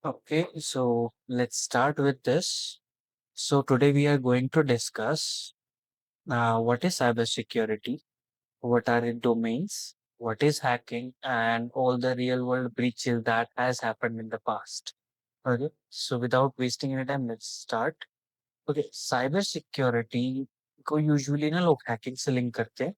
Okay, so let's start with this. So today we are going to discuss what is cybersecurity, what are its domains, what is hacking, and all the real world breaches that has happened in the past. Okay, so without wasting any time, let's start. Okay, cybersecurity को usually ना लोग hacking से link करते हैं,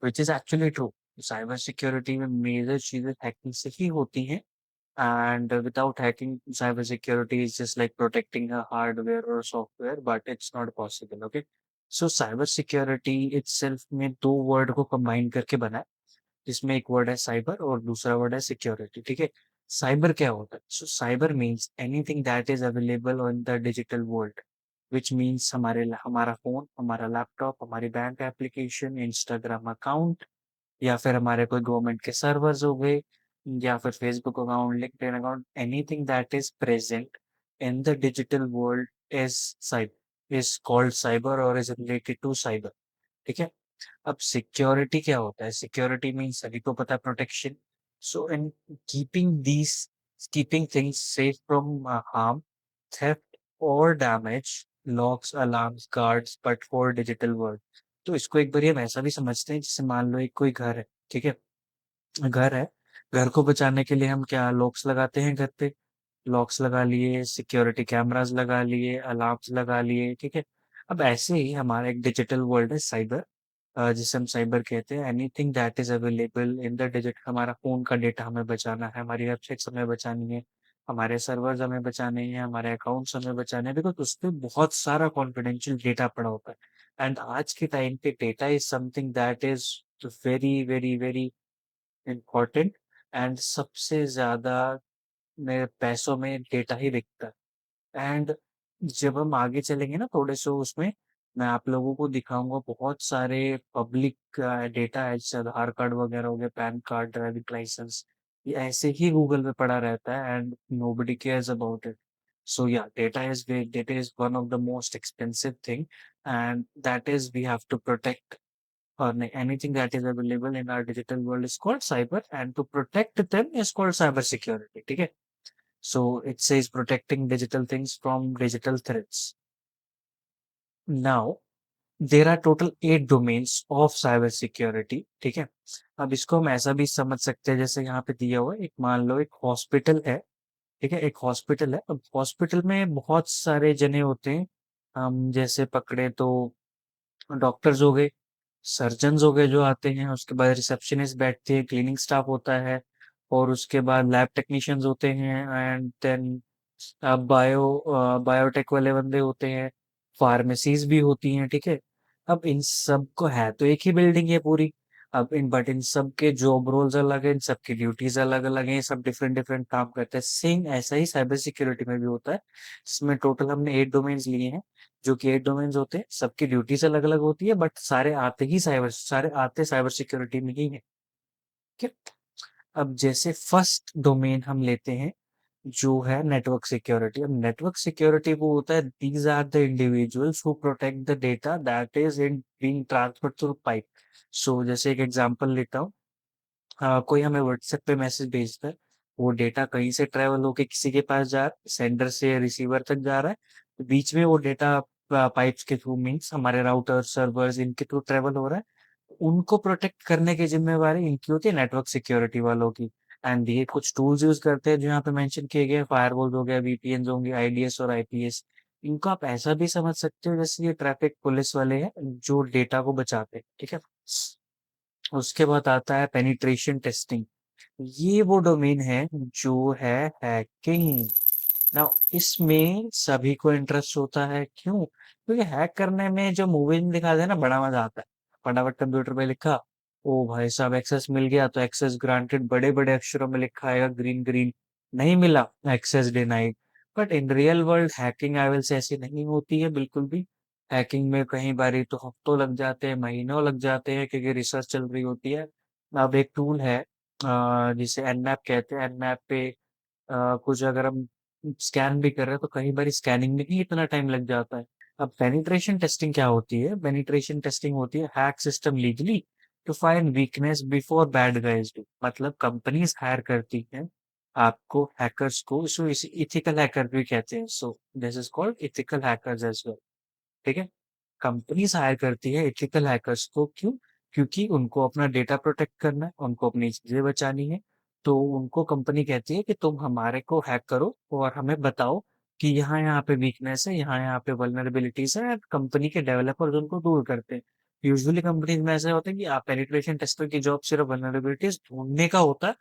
which is actually true. cybersecurity में major चीजें hacking से ही होती हैं. And without hacking, cybersecurity is just like protecting a hardware or software, but it's not possible. Okay. So cybersecurity itself में दो वर्ड को कंबाइन करके बना है, जिसमें एक वर्ड है साइबर और दूसरा वर्ड है सिक्योरिटी. ठीक है. साइबर क्या होता है? सो cyber means anything that is available on the digital world, which means हमारा फोन, हमारा लैपटॉप, हमारी बैंक एप्लीकेशन, इंस्टाग्राम अकाउंट, या फिर हमारे कोई गवर्नमेंट के सर्वर्स हो गए, या फिर Facebook account, LinkedIn account, anything that is present in the digital world is cyber, is called cyber और इज रिलेटेड टू साइबर. ठीक है. अब सिक्योरिटी क्या होता है? सिक्योरिटी मीन्स सभी को पता है protection. So in keeping these keeping things safe from harm, theft और damage, locks, alarms, guards, but for digital world. तो इसको एक बार हम ऐसा भी समझते हैं, जैसे मान लो एक कोई घर है. ठीक है. घर है. घर को बचाने के लिए हम क्या लॉक्स लगाते हैं घर पे? लॉक्स लगा लिए, सिक्योरिटी कैमरास लगा लिए, अलार्म्स लगा लिए. ठीक है. अब ऐसे ही हमारा एक डिजिटल वर्ल्ड है साइबर, जिसे हम साइबर कहते हैं. Anything that is available in the digit. हमारा फोन का डेटा हमें बचाना है, हमारी वेबसाइट्स हमें बचानी है, हमारे सर्वर्स हमें बचाने हैं, हमारे अकाउंट्स हमें बचाने हैं, बिकॉज उस पे बहुत सारा कॉन्फिडेंशियल डेटा पड़ा होता है. एंड आज के टाइम पे data is something that is very very very important. And सबसे ज्यादा मेरे पैसों में डेटा ही बिकता है. एंड जब हम आगे चलेंगे ना थोड़े से उसमें, मैं आप लोगों को दिखाऊंगा बहुत सारे पब्लिक डेटा है, जैसे आधार कार्ड वगैरह हो गया, पैन कार्ड, ड्राइविंग लाइसेंस, ये ऐसे ही गूगल में पड़ा रहता है and nobody cares about it. So yeah, data is one of the most expensive thing, and that is we have to protect. Or anything that is available in our digital world is called cyber, and to protect them is called cyber security. ठीक है. So it says protecting digital things from digital threats. Now there are total 8 domains of cyber security. ठीक है. अब इसको हम ऐसा भी समझ सकते हैं, जैसे यहाँ पे दिया हुआ है, एक मान लो एक हॉस्पिटल है. ठीक है. एक हॉस्पिटल है. अब हॉस्पिटल में बहुत सारे जने होते हैं. हम जैसे पकड़े तो डॉक्टर्स हो गए, सर्जन्स हो गए जो आते हैं, उसके बाद रिसेप्शनिस्ट बैठती है, क्लीनिंग स्टाफ होता है, और उसके बाद लैब टेक्नीशियंस होते हैं, एंड देन बायोटेक वाले बंदे होते हैं, फार्मेसीज भी होती हैं. ठीक है. अब इन सब को है तो एक ही बिल्डिंग है पूरी. अब इन सब के जॉब रोल्स अलग है, इन सब की ड्यूटीज अलग अलग हैं, सब डिफरेंट डिफरेंट काम करते हैं. सेम ऐसा ही साइबर सिक्योरिटी में भी होता है. इसमें टोटल हमने 8 डोमेन्स लिए हैं, जो कि 8 डोमेन्स होते हैं, सबकी ड्यूटीज अलग अलग होती है, बट सारे आते साइबर सिक्योरिटी में ही है. ठीक है. अब जैसे फर्स्ट डोमेन हम लेते हैं, जो है नेटवर्क सिक्योरिटी. अब नेटवर्क सिक्योरिटी वो होता है, these are the individuals who protect the data that is in being transferred through pipe. सो जैसे एक एग्जांपल लेता हूँ. कोई हमें व्हाट्सएप पे मैसेज भेजता है, वो डेटा कहीं से ट्रेवल होके किसी के पास जा रहा है, सेंडर से रिसीवर तक जा रहा है, बीच में वो डेटा पाइप्स के थ्रू, मीन्स हमारे राउटर सर्वर्स इनके थ्रू ट्रेवल हो रहा है. उनको प्रोटेक्ट करने की जिम्मेवारी इनकी होती है, नेटवर्क सिक्योरिटी वालों की. एंड ये कुछ टूल्स यूज करते हैं जो यहाँ पे मेंशन किए गए, फायरवॉल हो गया, वीपीएन होंगे, आईडीएस और आईपीएस. इनको आप ऐसा भी समझ सकते हो जैसे ये ट्रैफिक पुलिस वाले हैं जो डेटा को बचाते हैं. ठीक है. उसके बाद आता है पेनिट्रेशन टेस्टिंग. ये वो डोमेन है जो है हैकिंग. नाउ इसमें सभी को इंटरेस्ट होता है. क्यों? क्योंकि हैक करने में जो मूवी में दिखाते हैं ना, बड़ा मजा आता है. फटाफट कंप्यूटर पे लिखा, ओ भाई साहब एक्सेस मिल गया, तो एक्सेस ग्रांटेड बड़े बड़े अक्षरों में लिखा आएगा, ग्रीन ग्रीन. नहीं मिला, access denied. But in real world hacking I will say ऐसी नहीं होती है बिल्कुल भी. हैकिंग में कई बारी तो हफ्तों लग जाते हैं, महीनों लग जाते हैं, क्योंकि रिसर्च चल रही होती है. अब एक टूल है, जिसे एनमैप कहते हैं. एनमैप पे कुछ अगर हम स्कैन भी कर रहे हैं तो कई बार स्कैनिंग में ही इतना टाइम लग जाता है. अब पेनिट्रेशन टेस्टिंग क्या होती है? पेनिट्रेशन टेस्टिंग होती है hack system legally to find weakness before bad guys do. मतलब कंपनीज हायर करती हैं आपको हैकर्स को सो इसे एथिकल हैकर भी कहते हैं। So this is called ethical hackers as well. ठीक है? कंपनीज हायर करती है एथिकल हैकर्स को, क्यों? क्योंकि उनको अपना डेटा प्रोटेक्ट करना है, उनको अपनी चीजें बचानी है। तो उनको कंपनी कहती है कि तुम हमारे को हैक करो और हमें बताओ कि यहाँ यहाँ पे वीकनेस है, यहाँ यहाँ पे वल्नरेबिलिटीज है, कंपनी के डेवलपर्स उनको दूर करते हैं। यूजुअली कंपनीज में ऐसा होता है कि आप पेनिट्रेशन टेस्टर की जॉब सिर्फ वल्नरेबिलिटीज ढूंढने का होता है,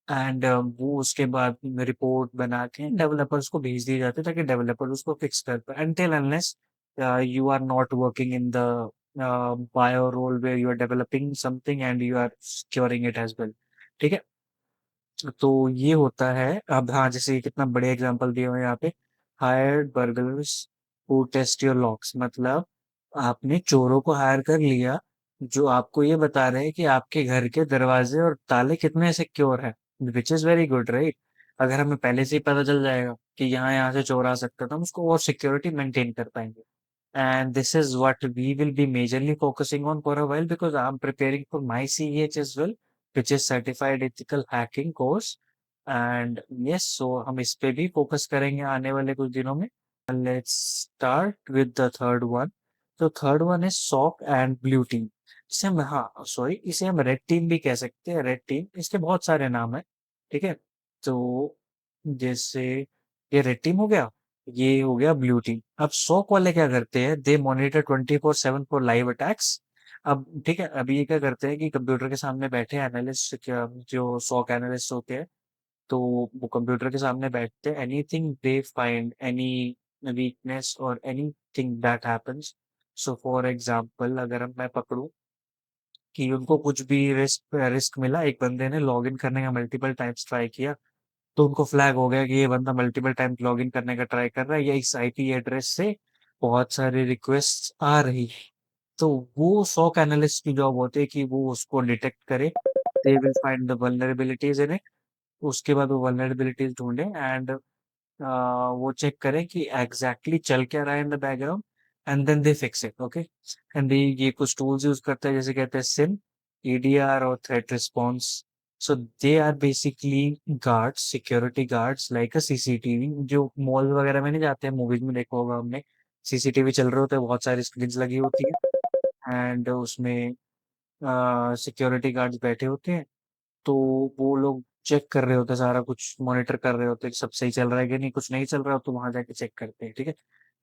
एंड वो उसके बाद रिपोर्ट बना के डेवलपर्स को भेज दी जाती है ताकि डेवलपर उसको फिक्स कर पाए, until unless you are not working in the bio role where you are developing something and you are securing it as well। ठीक है? तो ये होता है। अब हाँ, जैसे ये कितना बढ़िया एग्जांपल दिए हुए हैं यहाँ पे, hired burglars who test your locks, मतलब आपने चोरों को हायर कर लिया जो आपको ये बता रहे हैं कि आपके घर के दरवाजे और ताले कितने सिक्योर हैं, which is very good, right? अगर हमें पहले से ही पता चल जाएगा कि यहाँ यहाँ से चोर आ सकता है तो हम उसको और सिक्योरिटी मेंटेन कर पाएंगे। And this is what we will be majorly focusing on for a while, because I'm preparing for my CEH as well, which is Certified Ethical Hacking course। And yes, so हम इस पे भी focus करेंगे आने वाले कुछ दिनों में। Let's start with the third one। तो third one is SOC and blue team. इसे हम, हाँ सॉरी, इसे हम रेड टीम भी कह सकते हैं। रेड टीम, इसके बहुत सारे नाम है। ठीक है? तो जैसे ये रेड टीम हो गया, ये हो गया ब्लू टीम। अब सॉक वाले क्या करते हैं, दे मॉनिटर 24/7 फॉर लाइव अटैक्स। अब ठीक है, अभी ये क्या करते हैं कि कंप्यूटर के सामने बैठे एनालिस्ट, क्या जो सॉक एनालिस्ट होते हैं, तो वो कंप्यूटर के सामने बैठते हैं, anything they find, any weakness और anything that happens. So for example, अगर हम मैं पकड़ूं कि उनको कुछ भी रिस्क रिस्क मिला, एक बंदे ने लॉग इन करने का मल्टीपल टाइम्स ट्राई किया, तो उनको फ्लैग हो गया कि ये बंदा मल्टीपल टाइम लॉगिन करने का ट्राई कर रहा है या इस आईपी एड्रेस से बहुत सारी रिक्वेस्ट आ रही है। तो वो सॉक एनालिस्ट की जॉब होती है कि वो उसको डिटेक्ट करे, they will find the vulnerabilities in it. उसके बाद वो वल्नरेबिलिटीज ढूंढे एंड वो चेक करें कि एग्जैक्टली चल क्या रहा है in the background, and then they fix it. Okay? And ये कुछ टूल्स यूज करते हैं, जैसे कहते हैं सिम, ईडीआर और threat response. So they are basically guards, security guards like a CCTV, जो मॉल वगैरह में नहीं जाते हैं, मूवीज में देखा होगा हमने, सीसीटीवी चल रहे होते हैं, बहुत सारी स्क्रीन लगी होती है एंड उसमें सिक्योरिटी गार्ड्स बैठे होते हैं। तो वो लोग चेक कर रहे होते हैं, सारा कुछ मॉनिटर कर रहे होते हैं कि सब सही चल रहा है कि नहीं, कुछ नहीं चल रहा हो तो वहां जाके चेक करते हैं। ठीक है?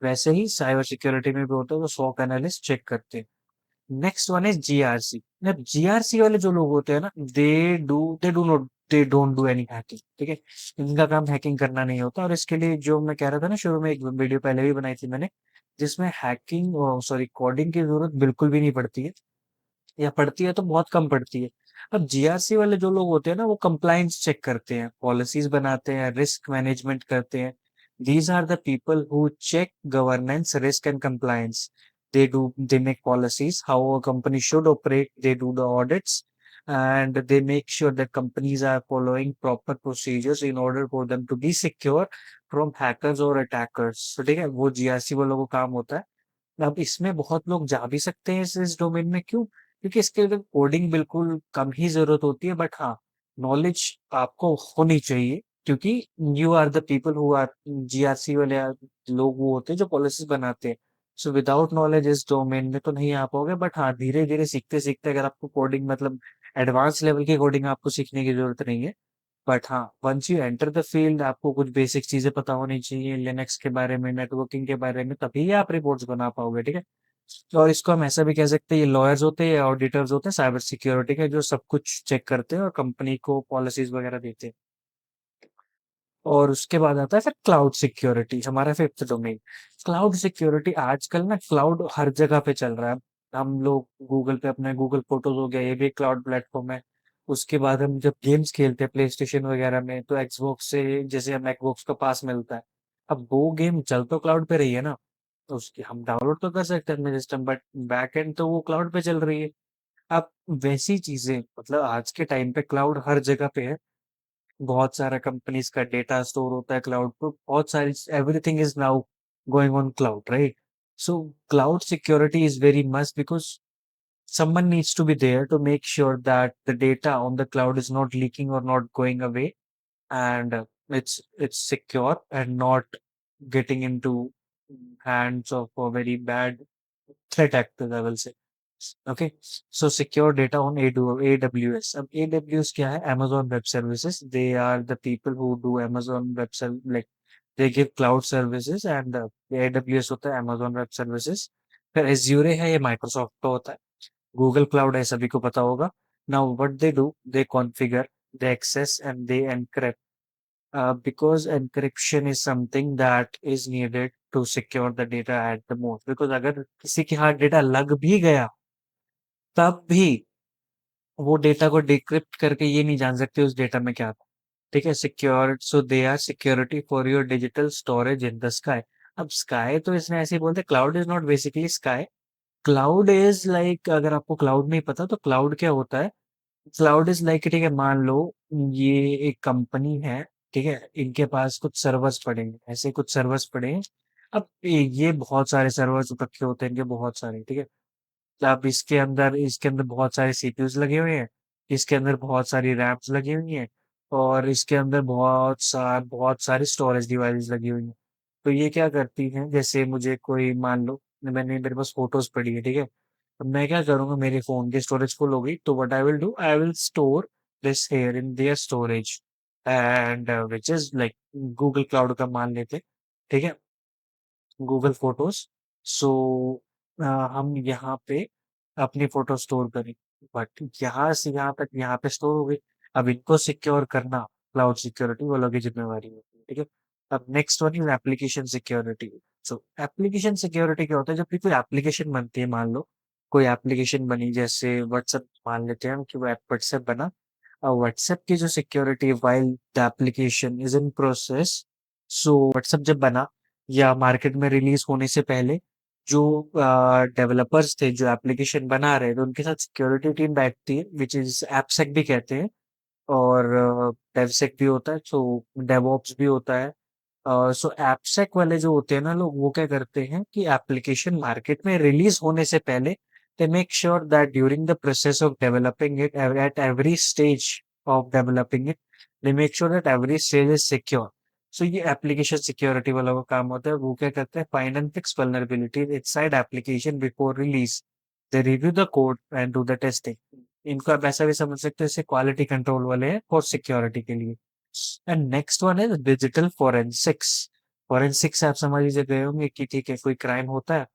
वैसे ही साइबर सिक्योरिटी में भी होता है, तो सॉक एनालिस्ट चेक करते हैं। Next one is GRC. अब जीआरसी वाले जो लोग होते हैं ना, they do not, they don't do any hacking. ठीक है? इनका काम हैकिंग करना नहीं होता, और इसके लिए जो मैं कह रहा था ना शुरू में, एक वीडियो पहले भी बनाई थी मैंने, जिसमें हैकिंग, सॉरी, कोडिंग की जरूरत बिल्कुल भी नहीं पड़ती है, या पड़ती है तो बहुत कम पड़ती है। अब जीआरसी वाले जो लोग होते हैं ना, वो कंप्लाइंस चेक करते हैं, पॉलिसीज बनाते हैं, रिस्क मैनेजमेंट करते हैं। These are the people who check governance, risk and compliance. They make policies how a company should operate, they do the audits, and they make sure that companies are following proper procedures in order for them to be secure from hackers or attackers। तो ठीक है, वो GRC वालों को काम होता है। अब इसमें बहुत लोग जा भी सकते हैं इस डोमेन में, क्यों? क्योंकि इसके लिए कोडिंग बिल्कुल कम ही जरूरत होती है, बट हाँ, नॉलेज आपको होनी चाहिए, क्योंकि you are the people who are, GRC वाले लोग वो होते हैं जो पॉलिसीज बनाते हैं। सो विदाउट नॉलेज इस डोमेन में तो नहीं आ पाओगे, बट हाँ, धीरे धीरे सीखते सीखते, अगर आपको कोडिंग मतलब एडवांस लेवल की कोडिंग आपको सीखने की जरूरत नहीं है, बट हाँ, once you enter the field आपको कुछ बेसिक चीजें पता होनी चाहिए लिनक्स के बारे में, नेटवर्किंग के बारे में, तभी आप रिपोर्ट्स बना पाओगे। ठीक है? और इसको हम ऐसा भी कह सकते हैं, ये लॉयर्स होते हैं, ऑडिटर्स होते हैं साइबर सिक्योरिटी के, जो सब कुछ चेक करते हैं और कंपनी को पॉलिसीज वगैरह देते हैं। और उसके बाद आता है फिर क्लाउड सिक्योरिटी, हमारा फिफ्थ डोमेन। क्लाउड सिक्योरिटी, आजकल ना क्लाउड हर जगह पे चल रहा है। हम लोग गूगल पे, अपने गूगल फोटोज हो गया, ये भी क्लाउड प्लेटफॉर्म है। उसके बाद हम जब गेम्स खेलते हैं प्ले स्टेशन वगैरह में, तो एक्सबॉक्स से जैसे हम एक्सबॉक्स का पास मिलता है, अब वो गेम चल तो क्लाउड पे रही है ना, तो उसकी हम डाउनलोड तो कर सकते हैं अपने सिस्टम, बट बैक एंड तो वो क्लाउड पे चल रही है। अब वैसी चीजें, मतलब आज के टाइम पे क्लाउड हर जगह पे है, बहुत सारा कंपनीज का डेटा स्टोर होता है क्लाउड पर, बहुत सारी, everything is now going on cloud, right? So cloud security is very must, because someone needs to be there to make sure that the data on the cloud is not leaking or not going away, and it's secure and not getting into hands of a very bad threat actors, I will say. Okay, so secure data on AWS. अब AWS क्या है? Amazon Web Services. They are the people who do Amazon Web Service, like they give cloud services, and AWS होता है Amazon Web Services. फिर Azure है, ये Microsoft का होता है. Google Cloud है, सभी को पता होगा. Now what they do, they configure, they access, and they encrypt. Because encryption is something that is needed to secure the data at the most. Because अगर किसी के हाथ डेटा लग भी गया, तब भी वो डेटा को डिक्रिप्ट करके ये नहीं जान सकते उस डेटा में क्या था. ठीक है, secure, so they are security for your digital storage in the sky. अब स्काई तो इसने ऐसे ही बोलते, cloud is not basically sky. Cloud is like, अगर आपको क्लाउड नहीं पता तो क्लाउड क्या होता है. क्लाउड इज लाइक, ठीक है, मान लो ये एक कंपनी है. ठीक है, इनके पास कुछ सर्वर्स पड़े हैं, ऐसे कुछ सर्वर्स पड़े हैं. अब ये बहुत सारे सर्वर्स रखे होते हैं इनके, बहुत सारे. ठीक है, अब इसके अंदर बहुत सारे सीपीयूज लगे हुए हैं. इसके अंदर बहुत सारी रैम्स लगी हुई हैं. और इसके अंदर बहुत सारी स्टोरेज डिवाइसेस लगी हुई हैं. तो ये क्या करती हैं, जैसे मुझे कोई, मान लो मेरे पास फोटोज पड़ी है. ठीक है, अब मैं क्या करूंगा, मेरे फोन की स्टोरेज फुल हो गई, तो what I will do, I will store this here in their storage, and which is like Google cloud का मान लेते. ठीक है, गूगल फोटोज. सो हम यहाँ पे अपनी फोटो स्टोर करें, बट यहाँ से यहाँ तक यहाँ पे स्टोर हो गई. अब इनको सिक्योर करना, क्लाउड सिक्योरिटी वो लोग की जिम्मेवारी होती है. ठीक है, अब next one is application security. So application security क्या होता है, जब भी कोई एप्लीकेशन बनती है, मान लो कोई एप्लीकेशन बनी, जैसे व्हाट्सएप मान लेते हैं हम कि वो व्हाट्सएप बना. व्हाट्सएप की जो security, while the application is in process. So WhatsApp जब बना या मार्केट में रिलीज होने से पहले, जो डेवलपर्स थे, जो एप्लीकेशन बना रहे थे, उनके साथ सिक्योरिटी टीम बैठती है, विच इज एपसेक भी कहते हैं. और डेवसेक भी होता है, सो डेवऑप्स भी होता है. सो एपसेक वाले जो होते हैं ना लोग, वो क्या करते हैं कि एप्लीकेशन मार्केट में रिलीज होने से पहले, they make sure that during the process of developing it, at every stage of developing it, they make sure that every stage is secure. So ये एप्लीकेशन सिक्योरिटी वाला का काम होता है. वो क्या करते हैं, find and fix vulnerabilities inside application before release. They review the code and do the testing. इनको आप ऐसा भी समझ सकते हो, जैसे क्वालिटी कंट्रोल वाले हैं फॉर सिक्योरिटी के लिए. एंड नेक्स्ट वन है डिजिटल फोरेंसिक्स. फोरेंसिक्स आप समझ ही गए होंगे कि ठीक है, कोई क्राइम होता है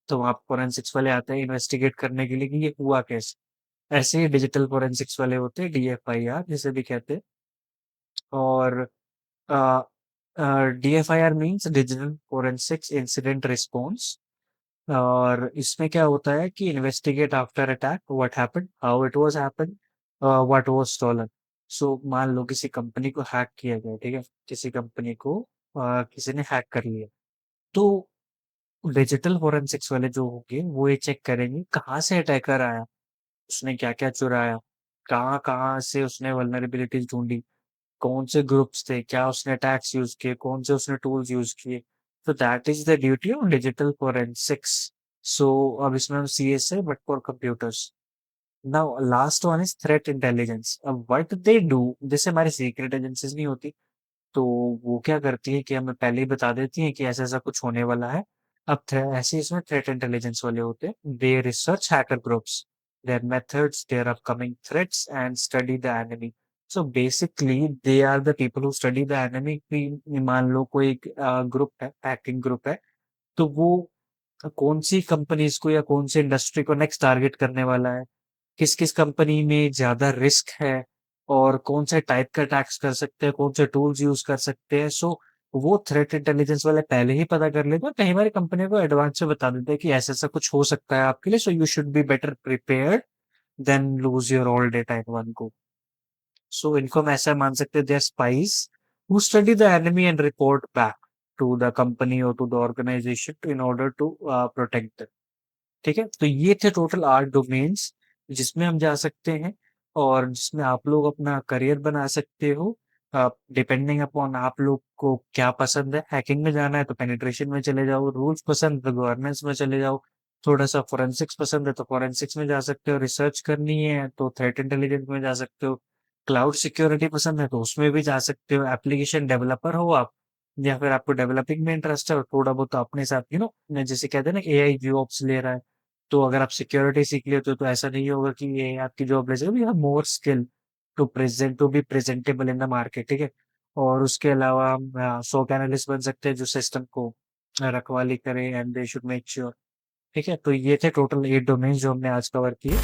तो वहाँ फोरेंसिक्स वाले आते हैं इन्वेस्टिगेट करने के लिए कि ये हुआ कैसे. ऐसे ही डिजिटल फोरेंसिक्स वाले होते हैं, DFIR जिसे भी कहते हैं. और DFIR means digital forensics incident response. और इसमें क्या होता है कि investigate after attack, what happened, how it was happened, what was stolen. So मान लो किसी कंपनी को हैक किया गया. ठीक है, किसी कंपनी को किसी ने हैक कर लिया. तो डिजिटल फोरेंसिक्स वाले जो होंगे वो ये चेक करेंगे कहाँ से अटैकर आया, उसने क्या-क्या चुराया, कहाँ-कहाँ से उसने वल्नरेबिलिटीज़ ढूँढी, कौन से ग्रुप्स थे, क्या उसने अटैक्स यूज़ किए, कौन से उसने टूल्स यूज़ किए. तो that is the duty of digital forensics. So अब इसमें हम CS है but for computers. Now last one is threat intelligence. अब व्हाट दे डू, जैसे हमारी सीक्रेट एजेंसीज़ नहीं होती, तो वो क्या करती है कि हमें पहले ही बता देती हैं कि ऐसा-ऐसा कुछ होने वाला है. अब ऐसे इसमें थ्रेट इंटेलिजेंस वाले होते हैं. They research hacker groups, their methods, their upcoming threats and study the enemy. So basically they are the people who study the enemy. कि मान लो कोई एक ग्रुप है, हैकिंग ग्रुप है, तो वो कौन सी कंपनीज को या कौन सी इंडस्ट्री को नेक्स्ट टारगेट करने वाला है, किस किस कंपनी में ज्यादा रिस्क है, और कौन से टाइप का टैक्स कर सकते हैं, कौन से टूल्स यूज कर सकते हैं. सो वो थ्रेट इंटेलिजेंस वाले पहले ही पता कर लेते हैं, कई बार कंपनी को एडवांस से बता देते हैं कि ऐसा ऐसा कुछ हो सकता है आपके लिए, so you should be better prepared than lose your all data in one go. So इनको हम ऐसा मान सकते हैं, they are spies who study the enemy and report back to the company और to the organisation in order to protect. ठीक है, तो ये थे टोटल 8 डोमेन्स जिसमें हम जा सकते हैं और जिसमें आप लोग अपना करियर बना सकते हो. डिपेंडिंग अपॉन आप लोग को क्या पसंद है, हैकिंग में जाना है तो पेनिट्रेशन में चले जाओ, रूल्स पसंद है तो गवर्नेंस में चले जाओ, थोड़ा सा फोरेंसिक्स पसंद है तो फोरेंसिक्स में जा सकते हो, रिसर्च करनी है तो थ्रेट इंटेलिजेंस में जा सकते हो, क्लाउड सिक्योरिटी पसंद है तो उसमें भी जा सकते हो, एप्लीकेशन डेवलपर हो आप, या फिर आपको डेवलपिंग में इंटरेस्ट है और थोड़ा बहुत तो अपने साथ जैसे कहते हैं ना एआई वीओप्स ले रहा है, तो अगर आप सिक्योरिटी सीख लेते हो तो ऐसा नहीं होगा कि ये आपकी जॉब ले जाएगा, you have more skill to be presentable in the market, ठीक है। और उसके अलावा हम SOC एनालिस्ट बन सकते हैं जो सिस्टम को रखवाली करे, and they should make sure, ठीक है। तो ये थे टोटल 8 डोमेन जो हमने आज कवर किए।